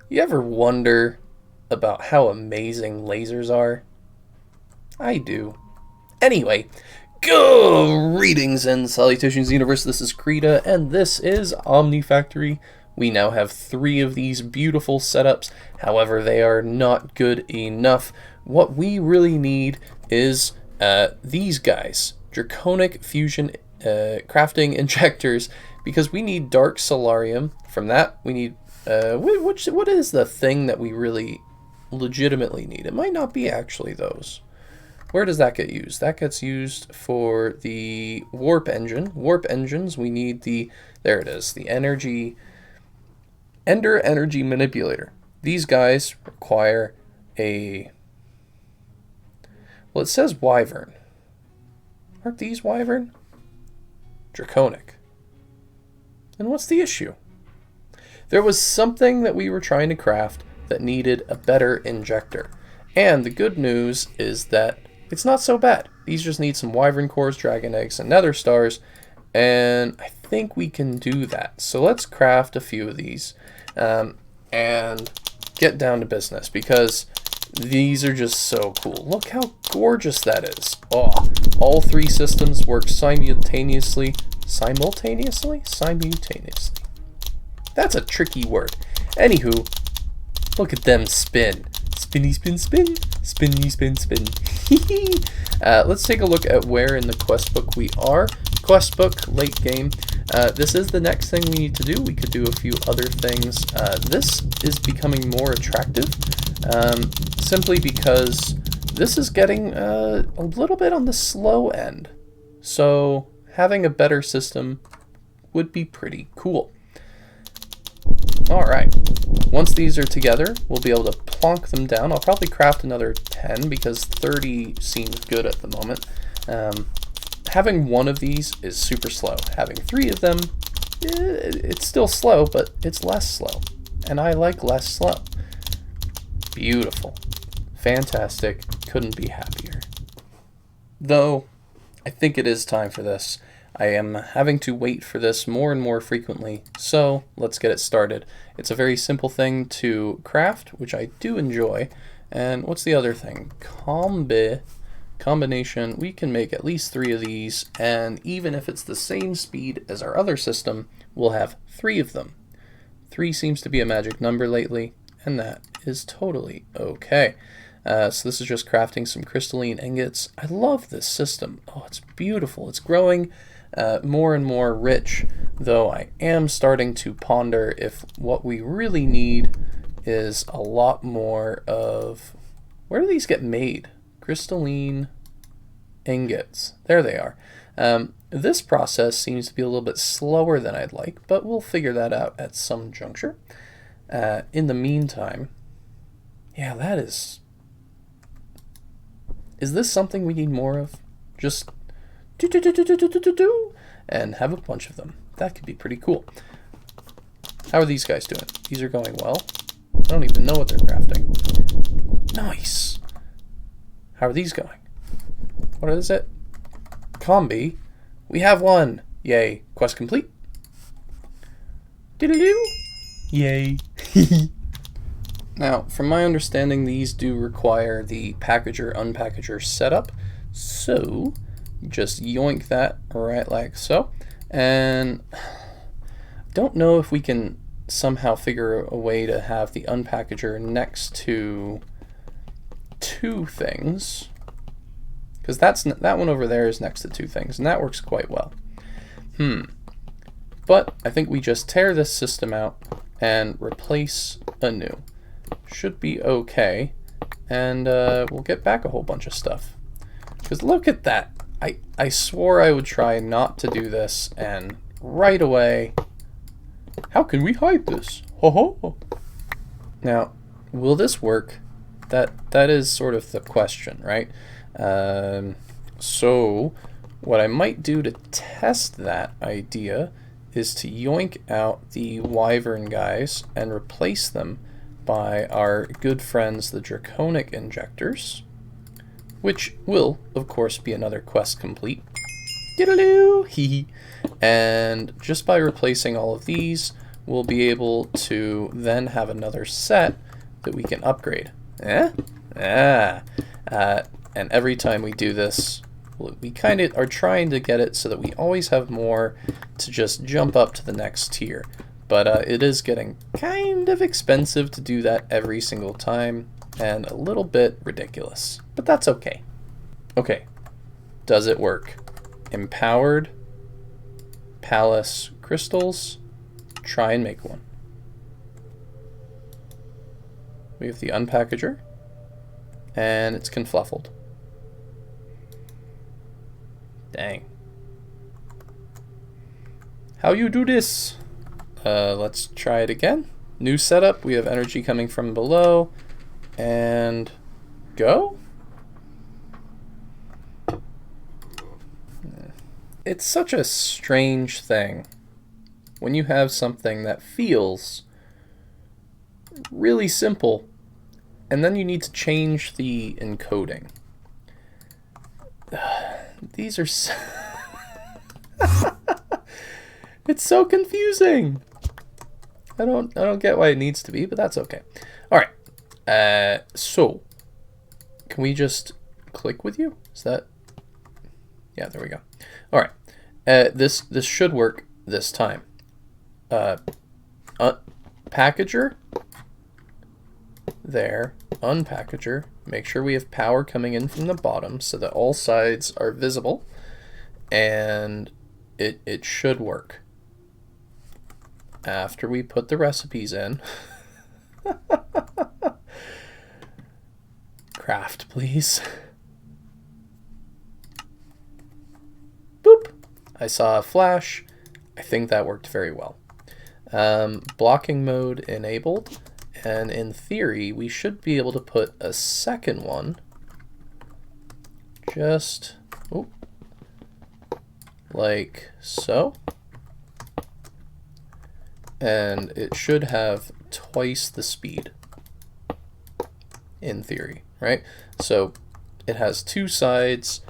You ever wonder about how amazing lasers are? I do. Anyway, greetings and salutations, universe. This is Creeta, and this is Omnifactory. We now have 3 of these beautiful setups. However, they are not good enough. What we really need is these guys, Draconic Fusion crafting injectors, because we need Dark Solarium. From that, we need what is the thing that we really legitimately need? It might not be actually those. Where does that get used? That gets used for the warp engine. Warp engines, we need the, there it is, the Ender energy manipulator. These guys require a, well, it says Wyvern. Aren't these Wyvern? Draconic. And what's the issue? There was something that we were trying to craft that needed a better injector. And the good news is that it's not so bad. These just need some Wyvern cores, Dragon eggs, and Nether stars. And I think we can do that. So let's craft a few of these and get down to business, because these are just so cool. Look how gorgeous that is. Oh, all 3 systems work simultaneously. Simultaneously? That's a tricky word. Anywho, look at them spin. Spinny, spin, spin. Spinny, spin, spin. Let's take a look at where in the quest book we are. Quest book, late game. This is the next thing we need to do. We could do a few other things. This is becoming more attractive, simply because this is getting a little bit on the slow end. So having a better system would be pretty cool. Alright, once these are together, we'll be able to plonk them down. I'll probably craft another 10 because 30 seems good at the moment. Having 1 of these is super slow. Having 3 of them, it's still slow, but it's less slow. And I like less slow. Beautiful. Fantastic. Couldn't be happier. Though, I think it is time for this. I am having to wait for this more and more frequently, so let's get it started. It's a very simple thing to craft, which I do enjoy. And what's the other thing? Combination. We can make at least 3 of these, and even if it's the same speed as our other system, we'll have 3 of them. 3 seems to be a magic number lately, and that is totally okay. So this is just crafting some crystalline ingots. I love this system. Oh, it's beautiful. It's growing more and more rich, though I am starting to ponder if what we really need is a lot more of, where do these get made? Crystalline ingots. There they are. This process seems to be a little bit slower than I'd like, but we'll figure that out at some juncture. In the meantime, yeah, that is this something we need more of? Just do and have a bunch of them. That could be pretty cool. How are these guys doing? These are going well. I don't even know what they're crafting. Nice. How are these going? What is it? Combi. We have 1. Yay. Quest complete. Diddle-doo. Yay. Now, from my understanding, these do require the packager-unpackager setup. So just yoink that right like so. And don't know if we can somehow figure a way to have the unpackager next to 2 things, because that one over there is next to 2 things, and that works quite well. But I think we just tear this system out and replace anew. Should be okay, and we'll get back a whole bunch of stuff. Because look at that. I swore I would try not to do this, and right away, how can we hide this? Ho ho. Now, will this work? That is sort of the question, right? So what I might do to test that idea is to yoink out the Wyvern guys and replace them by our good friends, the Draconic injectors, which will, of course, be another quest complete. Diddle-doo! Hee. And just by replacing all of these, we'll be able to then have another set that we can upgrade. And every time we do this, we kind of are trying to get it so that we always have more to just jump up to the next tier. But it is getting kind of expensive to do that every single time, and a little bit ridiculous. But that's okay. Okay, does it work? Empowered Palace crystals. Try and make one. We have the unpackager, and it's confluffled. Dang. How you do this? Let's try it again. New setup. We have energy coming from below, and go. It's such a strange thing when you have something that feels really simple, and then you need to change the encoding. These are so it's so confusing. I don't get why it needs to be, but that's okay. All right. So can we just click with you? Is that? Yeah, there we go. All right. This should work this time. Packager. There. Unpackager. Make sure we have power coming in from the bottom so that all sides are visible, and it should work. After we put the recipes in. Craft, please. Boop. I saw a flash. I think that worked very well. Blocking mode enabled. And in theory, we should be able to put a second one. Just like so. And it should have twice the speed, in theory, right? So it has two sides.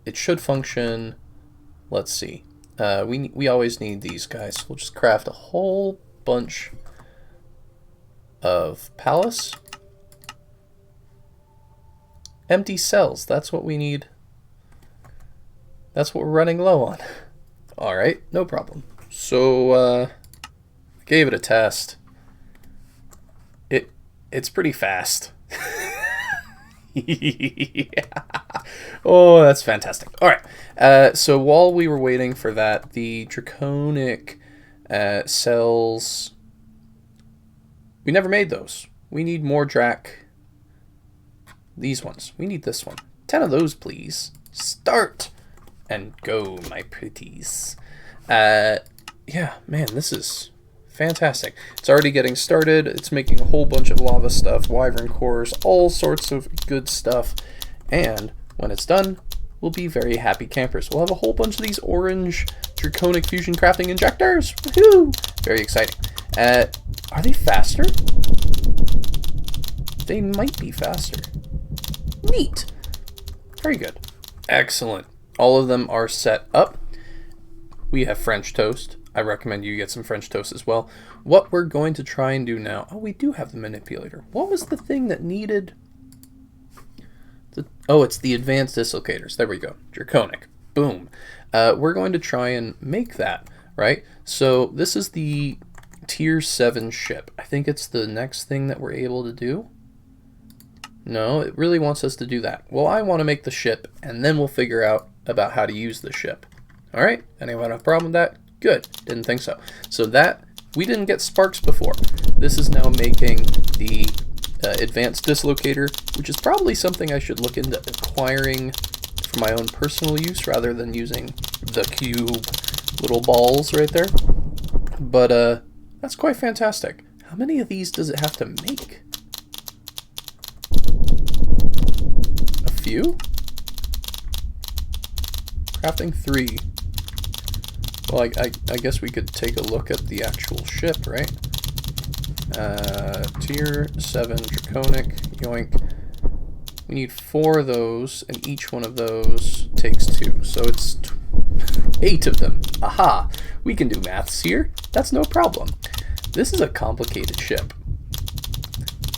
It should function. Let's see. We always need these guys. We'll just craft a whole bunch of palace. Empty cells. That's what we need. That's what we're running low on. All right, no problem. So gave it a test. It's pretty fast. Yeah. Oh, that's fantastic. All right. So while we were waiting for that, the draconic cells, we never made those. We need more drac. These ones. We need this one. 10 of those, please. Start and go, my pretties. Yeah, man, this is fantastic. It's already getting started. It's making a whole bunch of lava stuff, wyvern cores, all sorts of good stuff. And when it's done, we'll be very happy campers. We'll have a whole bunch of these orange draconic fusion crafting injectors. Woohoo! Very exciting. Are they faster? They might be faster. Neat. Very good. Excellent. All of them are set up. We have French toast. I recommend you get some French toast as well. What we're going to try and do now... Oh, we do have the manipulator. What was the thing that needed... Oh, it's the advanced dislocators. There we go. Draconic. Boom. We're going to try and make that, right? So this is the tier 7 ship. I think it's the next thing that we're able to do. No, it really wants us to do that. Well, I want to make the ship, and then we'll figure out about how to use the ship. All right? Anyone have a problem with that? Good. Didn't think so. So that, we didn't get sparks before. This is now making the advanced dislocator, which is probably something I should look into acquiring for my own personal use rather than using the cube little balls right there. But that's quite fantastic. How many of these does it have to make? A few? Crafting 3. Well, I guess we could take a look at the actual ship, right? Tier 7 Draconic, yoink. We need 4 of those, and each one of those takes 2. So it's 8 of them. Aha! We can do maths here. That's no problem. This is a complicated ship.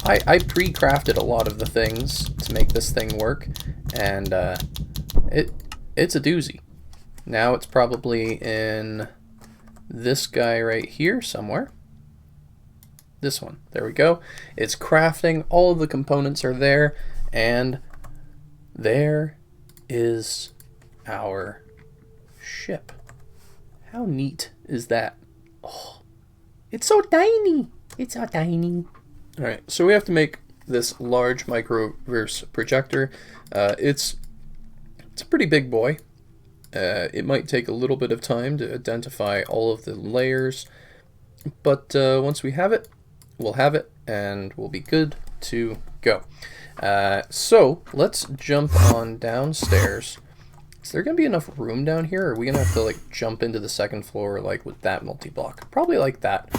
I pre-crafted a lot of the things to make this thing work, and it's a doozy. Now it's probably in this guy right here somewhere. This one. There we go. It's crafting. All of the components are there, and there is our ship. How neat is that? Oh, it's so tiny. It's so tiny. All right, so we have to make this large microverse projector. It's a pretty big boy. It might take a little bit of time to identify all of the layers, but once we have it, we'll have it, and we'll be good to go. So let's jump on downstairs. Is there gonna be enough room down here, or are we gonna have to like jump into the second floor like with that multi-block? Probably like that.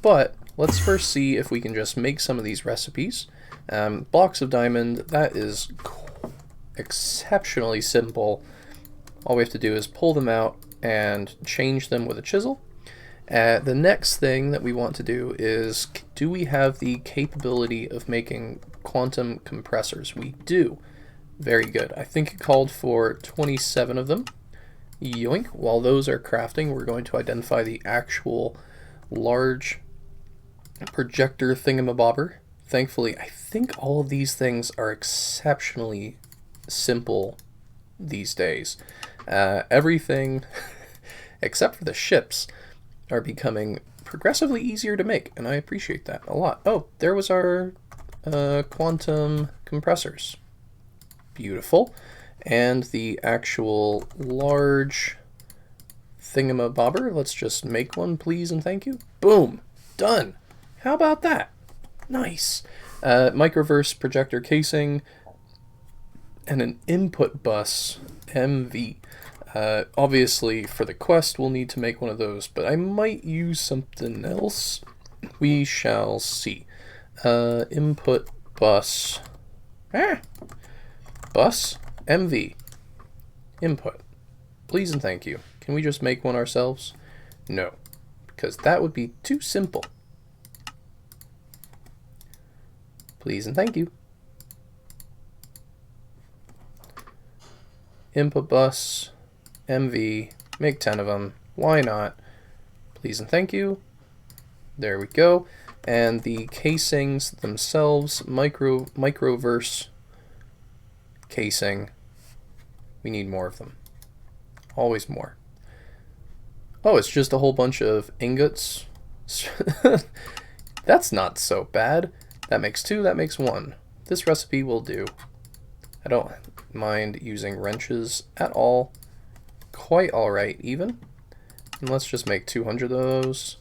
But let's first see if we can just make some of these recipes. Blocks of diamond, that is exceptionally simple. All we have to do is pull them out and change them with a chisel. The next thing that we want to do is, do we have the capability of making quantum compressors? We do. Very good. I think it called for 27 of them. Yoink. While those are crafting, we're going to identify the actual large projector thingamabobber. Thankfully, I think all of these things are exceptionally simple these days. Everything, except for the ships, are becoming progressively easier to make, and I appreciate that a lot. Oh, there was our quantum compressors. Beautiful. And the actual large thingamabobber, let's just make one, please and thank you. Boom! Done! How about that? Nice. Microverse projector casing and an input bus MV. Obviously, for the quest, we'll need to make one of those, but I might use something else. We shall see. Input bus. Bus MV. Input. Please and thank you. Can we just make one ourselves? No, because that would be too simple. Please and thank you. Input bus MV, make 10 of them. Why not? Please and thank you. There we go. And the casings themselves, microverse casing. We need more of them. Always more. Oh, it's just a whole bunch of ingots. That's not so bad. That makes 2, that makes 1. This recipe will do. I don't mind using wrenches at all. Quite alright even. And let's just make 200 of those.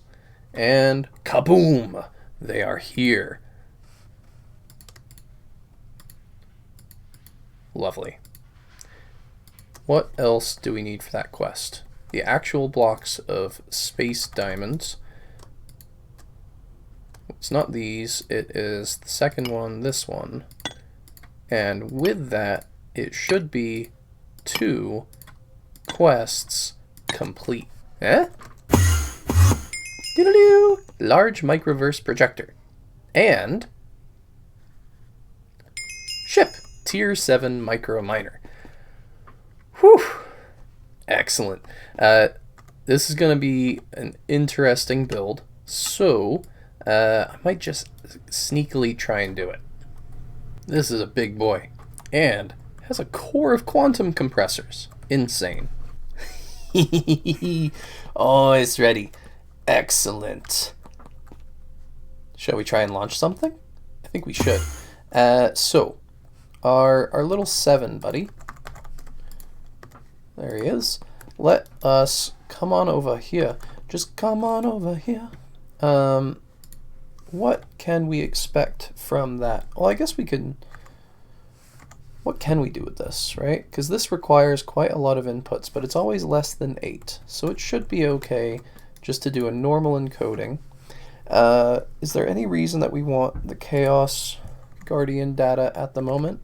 And kaboom! They are here. Lovely. What else do we need for that quest? The actual blocks of space diamonds. It's not these, it is the second one, this one. And with that, it should be 2 quests complete. Eh? Doodaloo! Large microverse projector. And ship. Tier 7 micro miner. Whew. Excellent. This is going to be an interesting build, so I might just sneakily try and do it. This is a big boy, and has a core of quantum compressors. Insane. Oh, it's ready. Excellent. Shall we try and launch something? I think we should. So, our little 7 buddy. There he is. Let us come on over here. Just come on over here. What can we expect from that? Well, I guess we can... What can we do with this, right? Because this requires quite a lot of inputs, but it's always less than 8. So it should be okay just to do a normal encoding. Is there any reason that we want the Chaos Guardian data at the moment?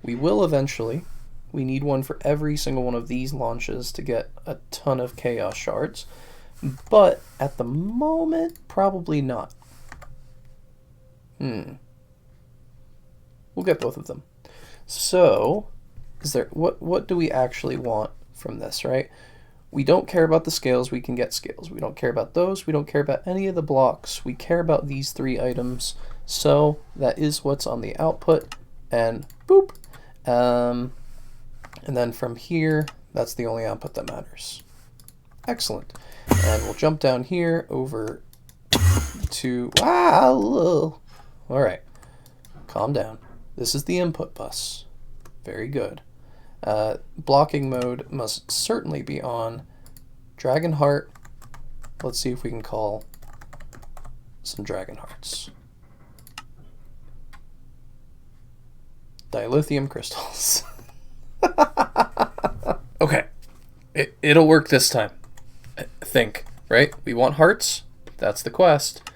We will eventually. We need one for every single one of these launches to get a ton of Chaos shards. But at the moment, probably not. We'll get both of them. So, is there what do we actually want from this, right? We don't care about the scales, we can get scales. We don't care about those, we don't care about any of the blocks. We care about these 3 items. So, that is what's on the output, and boop. And then from here, that's the only output that matters. Excellent. And we'll jump down here over to, wow. All right, calm down. This is the input bus. Very good. Blocking mode must certainly be on. Dragon heart. Let's see if we can call some dragon hearts. Dilithium crystals. Okay, it'll work this time. I think, right? We want hearts. That's the quest.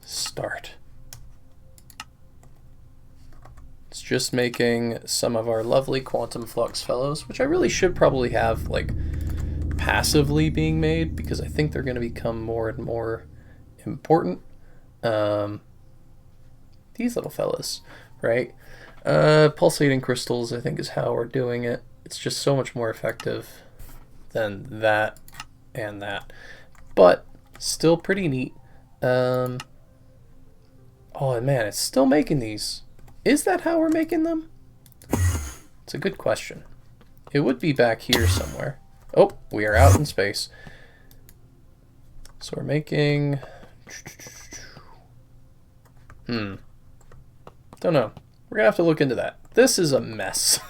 Start. It's just making some of our lovely quantum flux fellows, which I really should probably have like passively being made because I think they're going to become more and more important. These little fellas, right? Pulsating crystals, I think, is how we're doing it. It's just so much more effective than that and that, but still pretty neat. Oh man, it's still making these. Is that how we're making them? It's a good question. It would be back here somewhere. Oh, we are out in space. So we're making... Don't know. We're gonna have to look into that. This is a mess.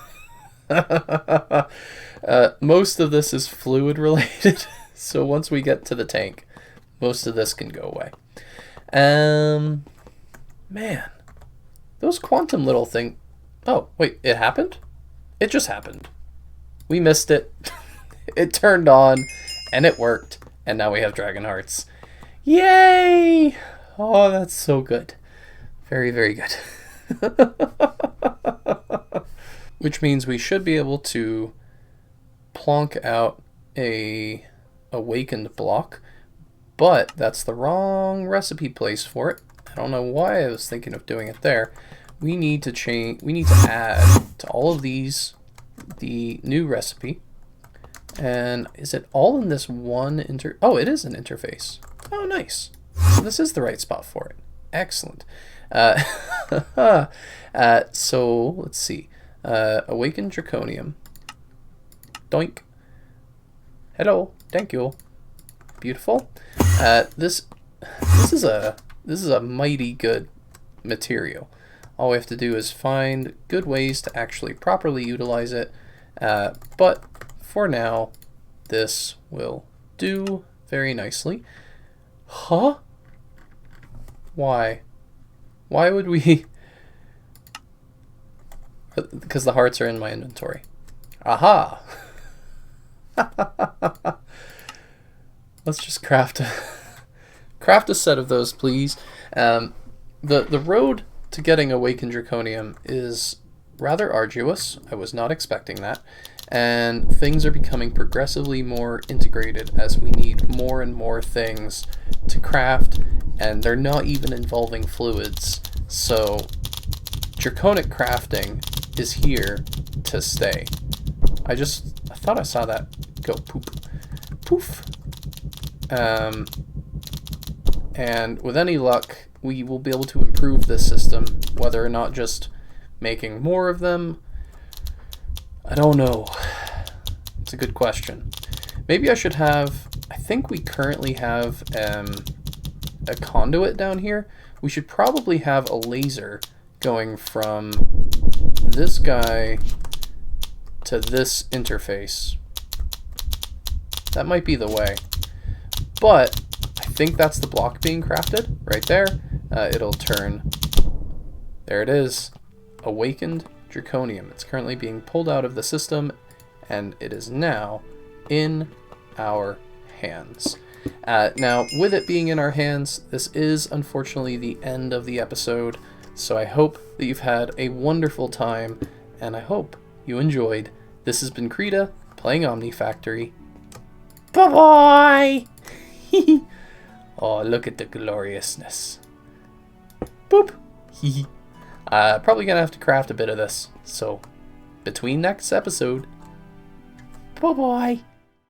Most of this is fluid related. So once we get to the tank, most of this can go away. Man. Those quantum little thing... Oh, wait, it happened? It just happened. We missed it. It turned on, and it worked, and now we have dragon hearts. Yay! Oh, that's so good. Very, very good. Which means we should be able to plonk out a awakened block, but that's the wrong recipe place for it. I don't know why I was thinking of doing it there. We need to add to all of these the new recipe. And is it all in this one oh, it is an interface. Oh, nice. So this is the right spot for it. Excellent. So let's see. Awaken Draconium. Doink. Hello. Thank you. Beautiful. This is a mighty good material. All we have to do is find good ways to actually properly utilize it. But for now, this will do very nicely. Huh? Why? Why would we... Because the hearts are in my inventory. Aha! Let's just craft a set of those, please. The road to getting Awakened Draconium is rather arduous. I was not expecting that. And things are becoming progressively more integrated as we need more and more things to craft, and they're not even involving fluids. So draconic crafting is here to stay. I thought I saw that go poop. Poof. And with any luck, we will be able to improve this system, whether or not just making more of them. I don't know. It's a good question. Maybe I should have... I think we currently have a conduit down here. We should probably have a laser going from this guy to this interface. That might be the way. But I think that's the block being crafted right there. It'll turn... There it is. Awakened Draconium. It's currently being pulled out of the system, and it is now in our hands. Now, with it being in our hands, this is unfortunately the end of the episode, so I hope that you've had a wonderful time, and I hope you enjoyed. This has been Creeta, playing Omnifactory. Bye-bye! Oh, look at the gloriousness. Boop. Probably gonna have to craft a bit of this. So, between next episode, bye-bye.